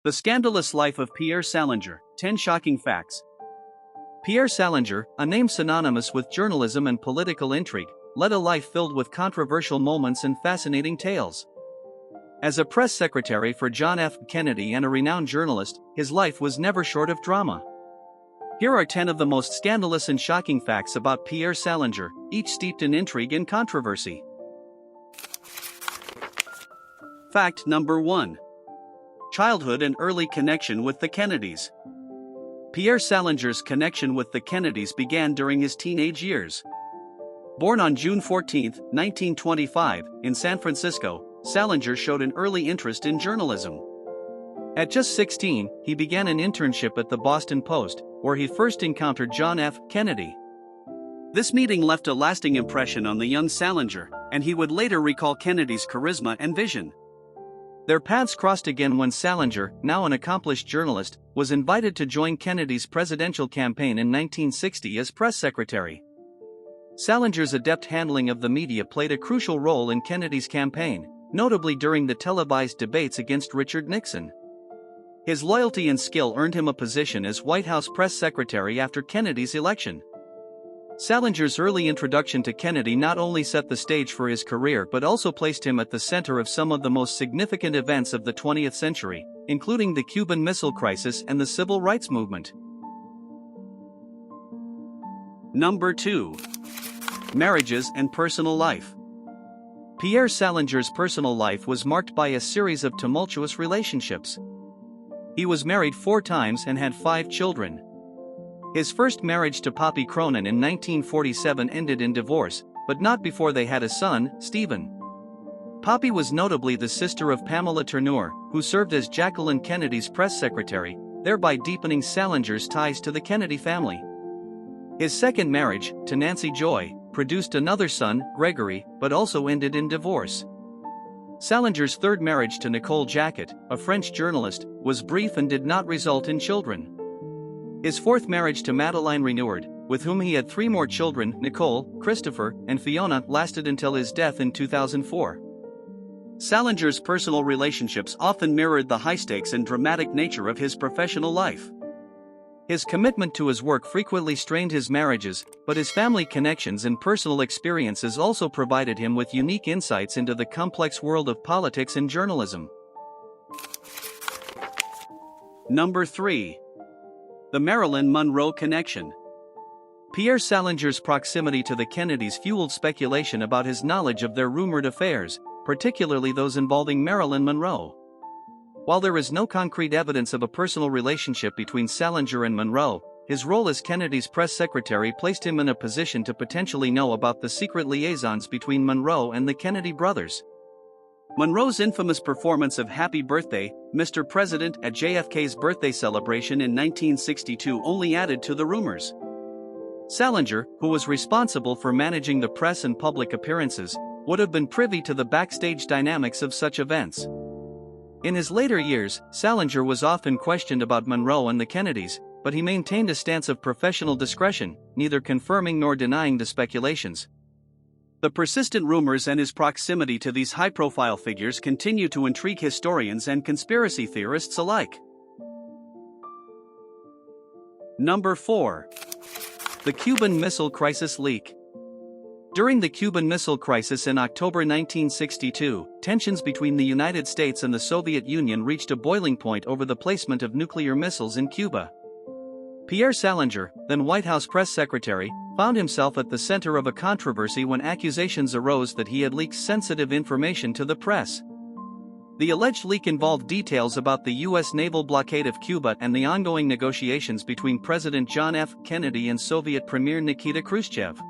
The Scandalous Life of Pierre Salinger, 10 Shocking Facts. Pierre Salinger, a name synonymous with journalism and political intrigue, led a life filled with controversial moments and fascinating tales. As a press secretary for John F. Kennedy and a renowned journalist, his life was never short of drama. Here are 10 of the most scandalous and shocking facts about Pierre Salinger, each steeped in intrigue and controversy. Fact number 1. Childhood and early connection with the Kennedys. Pierre Salinger's connection with the Kennedys began during his teenage years. Born on June 14, 1925, in San Francisco, Salinger showed an early interest in journalism. At just 16, he began an internship at the Boston Post, where he first encountered John F. Kennedy. This meeting left a lasting impression on the young Salinger, and he would later recall Kennedy's charisma and vision. Their paths crossed again when Salinger, now an accomplished journalist, was invited to join Kennedy's presidential campaign in 1960 as press secretary. Salinger's adept handling of the media played a crucial role in Kennedy's campaign, notably during the televised debates against Richard Nixon. His loyalty and skill earned him a position as White House press secretary after Kennedy's election. Salinger's early introduction to Kennedy not only set the stage for his career but also placed him at the center of some of the most significant events of the 20th century, including the Cuban Missile Crisis and the Civil Rights Movement. Number 2. Marriages and personal life. Pierre Salinger's personal life was marked by a series of tumultuous relationships. He was married 4 times and had 5 children. His first marriage to Poppy Cronin in 1947 ended in divorce, but not before they had a son, Stephen. Poppy was notably the sister of Pamela Turneur, who served as Jacqueline Kennedy's press secretary, thereby deepening Salinger's ties to the Kennedy family. His second marriage, to Nancy Joy, produced another son, Gregory, but also ended in divorce. Salinger's third marriage to Nicole Jacquet, a French journalist, was brief and did not result in children. His fourth marriage to Madeleine Renouard, with whom he had 3 more children, Nicole, Christopher, and Fiona, lasted until his death in 2004. Salinger's personal relationships often mirrored the high-stakes and dramatic nature of his professional life. His commitment to his work frequently strained his marriages, but his family connections and personal experiences also provided him with unique insights into the complex world of politics and journalism. Number 3. The Marilyn Monroe Connection. Pierre Salinger's proximity to the Kennedys fueled speculation about his knowledge of their rumored affairs, particularly those involving Marilyn Monroe. While there is no concrete evidence of a personal relationship between Salinger and Monroe, his role as Kennedy's press secretary placed him in a position to potentially know about the secret liaisons between Monroe and the Kennedy brothers. Monroe's infamous performance of Happy Birthday, Mr. President at JFK's birthday celebration in 1962 only added to the rumors. Salinger, who was responsible for managing the press and public appearances, would have been privy to the backstage dynamics of such events. In his later years, Salinger was often questioned about Monroe and the Kennedys, but he maintained a stance of professional discretion, neither confirming nor denying the speculations. The persistent rumors and his proximity to these high-profile figures continue to intrigue historians and conspiracy theorists alike. Number 4. The Cuban Missile Crisis leak. During the Cuban Missile Crisis in October 1962, tensions between the United States and the Soviet Union reached a boiling point over the placement of nuclear missiles in Cuba. Pierre Salinger, then White House press secretary, found himself at the center of a controversy when accusations arose that he had leaked sensitive information to the press. The alleged leak involved details about the U.S. naval blockade of Cuba and the ongoing negotiations between President John F. Kennedy and Soviet Premier Nikita Khrushchev.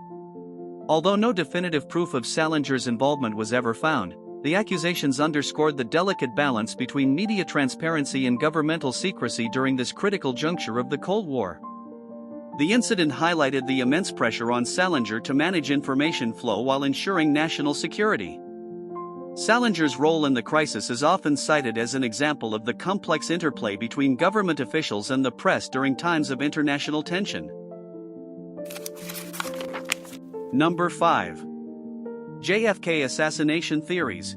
Although no definitive proof of Salinger's involvement was ever found, the accusations underscored the delicate balance between media transparency and governmental secrecy during this critical juncture of the Cold War. The incident highlighted the immense pressure on Salinger to manage information flow while ensuring national security. Salinger's role in the crisis is often cited as an example of the complex interplay between government officials and the press during times of international tension. Number 5. JFK assassination theories.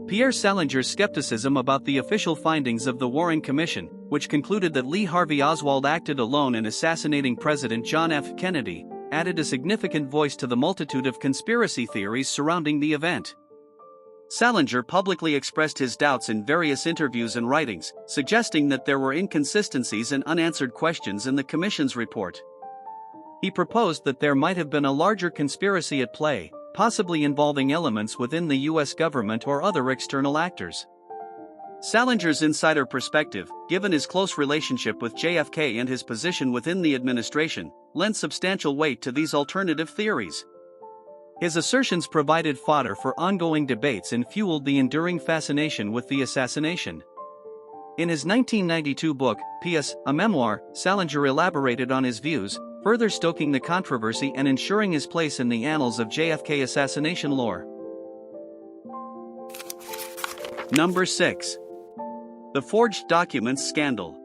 Pierre Salinger's skepticism about the official findings of the Warren Commission, which concluded that Lee Harvey Oswald acted alone in assassinating President John F. Kennedy, added a significant voice to the multitude of conspiracy theories surrounding the event. Salinger publicly expressed his doubts in various interviews and writings, suggesting that there were inconsistencies and unanswered questions in the Commission's report. He proposed that there might have been a larger conspiracy at play, possibly involving elements within the U.S. government or other external actors. Salinger's insider perspective, given his close relationship with JFK and his position within the administration, lent substantial weight to these alternative theories. His assertions provided fodder for ongoing debates and fueled the enduring fascination with the assassination. In his 1992 book, P.S., a Memoir, Salinger elaborated on his views, further stoking the controversy and ensuring his place in the annals of JFK assassination lore. Number 6. The Forged Documents Scandal.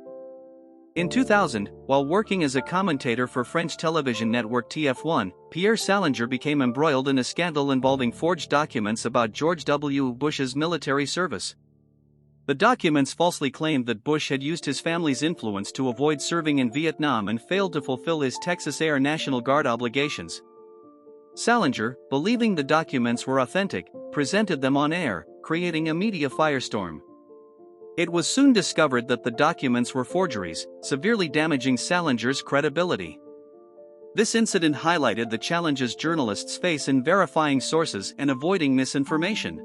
In 2000, while working as a commentator for French television network TF1, Pierre Salinger became embroiled in a scandal involving forged documents about George W. Bush's military service. The documents falsely claimed that Bush had used his family's influence to avoid serving in Vietnam and failed to fulfill his Texas Air National Guard obligations. Salinger, believing the documents were authentic, presented them on air, creating a media firestorm. It was soon discovered that the documents were forgeries, severely damaging Salinger's credibility. This incident highlighted the challenges journalists face in verifying sources and avoiding misinformation.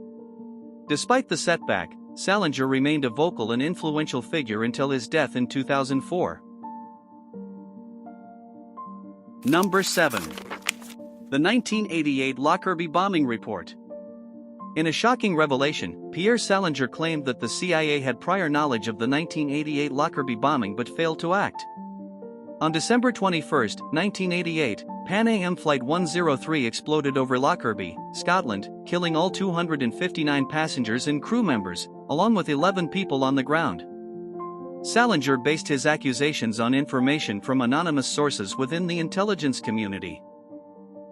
Despite the setback, Salinger remained a vocal and influential figure until his death in 2004. Number 7. The 1988 Lockerbie Bombing Report. In a shocking revelation, Pierre Salinger claimed that the CIA had prior knowledge of the 1988 Lockerbie bombing but failed to act. On December 21, 1988, Pan Am Flight 103 exploded over Lockerbie, Scotland, killing all 259 passengers and crew members, along with 11 people on the ground. Salinger based his accusations on information from anonymous sources within the intelligence community.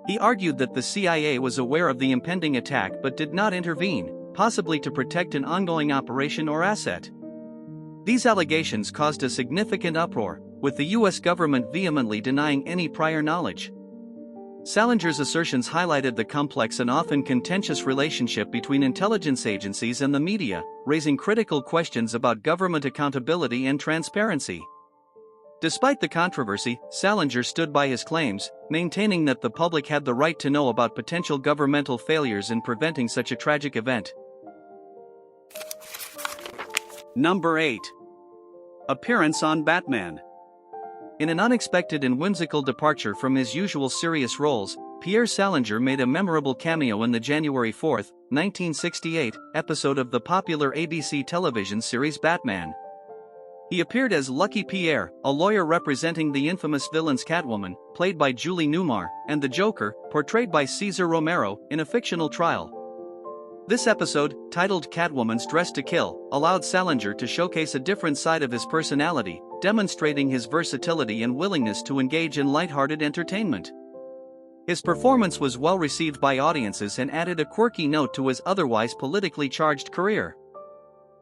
He argued that the CIA was aware of the impending attack but did not intervene, possibly to protect an ongoing operation or asset. These allegations caused a significant uproar, with the U.S. government vehemently denying any prior knowledge. Salinger's assertions highlighted the complex and often contentious relationship between intelligence agencies and the media, raising critical questions about government accountability and transparency. Despite the controversy, Salinger stood by his claims, maintaining that the public had the right to know about potential governmental failures in preventing such a tragic event. Number 8. Appearance on Batman. In an unexpected and whimsical departure from his usual serious roles, Pierre Salinger made a memorable cameo in the January 4, 1968, episode of the popular ABC television series Batman. He appeared as Lucky Pierre, a lawyer representing the infamous villain's Catwoman, played by Julie Newmar, and the Joker, portrayed by Cesar Romero, in a fictional trial. This episode, titled Catwoman's Dress to Kill, allowed Salinger to showcase a different side of his personality, demonstrating his versatility and willingness to engage in lighthearted entertainment. His performance was well received by audiences and added a quirky note to his otherwise politically charged career.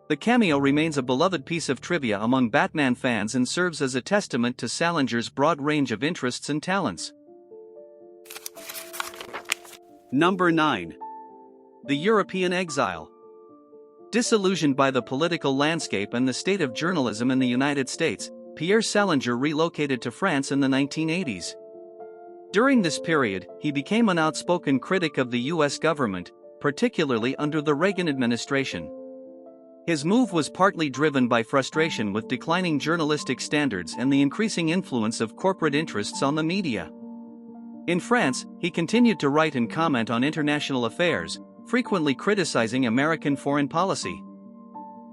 The cameo remains a beloved piece of trivia among Batman fans and serves as a testament to Salinger's broad range of interests and talents. Number 9. The European Exile. Disillusioned by the political landscape and the state of journalism in the United States, Pierre Salinger relocated to France in the 1980s. During this period, he became an outspoken critic of the U.S. government, particularly under the Reagan administration. His move was partly driven by frustration with declining journalistic standards and the increasing influence of corporate interests on the media. In France, he continued to write and comment on international affairs, frequently criticizing American foreign policy.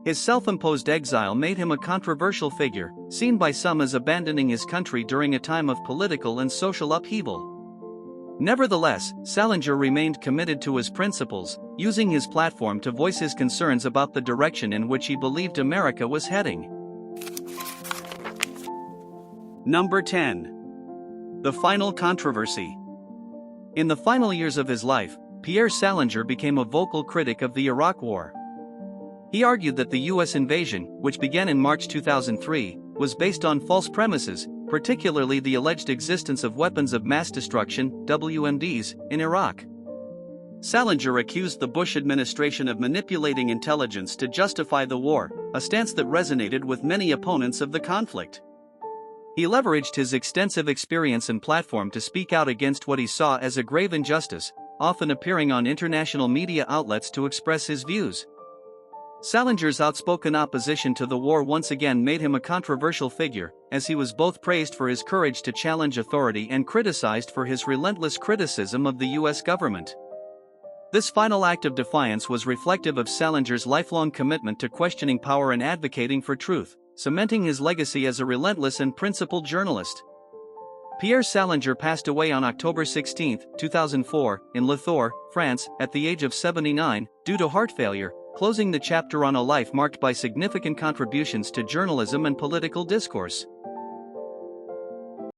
His self-imposed exile made him a controversial figure, seen by some as abandoning his country during a time of political and social upheaval. Nevertheless, Salinger remained committed to his principles, using his platform to voice his concerns about the direction in which he believed America was heading. Number 10. The Final Controversy. In the final years of his life, Pierre Salinger became a vocal critic of the Iraq War. He argued that the U.S. invasion, which began in March 2003, was based on false premises, particularly the alleged existence of weapons of mass destruction, WMDs, in Iraq. Salinger accused the Bush administration of manipulating intelligence to justify the war, a stance that resonated with many opponents of the conflict. He leveraged his extensive experience and platform to speak out against what he saw as a grave injustice, often appearing on international media outlets to express his views. Salinger's outspoken opposition to the war once again made him a controversial figure, as he was both praised for his courage to challenge authority and criticized for his relentless criticism of the U.S. government. This final act of defiance was reflective of Salinger's lifelong commitment to questioning power and advocating for truth, cementing his legacy as a relentless and principled journalist. Pierre Salinger passed away on October 16, 2004, in Le Thor, France, at the age of 79, due to heart failure, closing the chapter on a life marked by significant contributions to journalism and political discourse.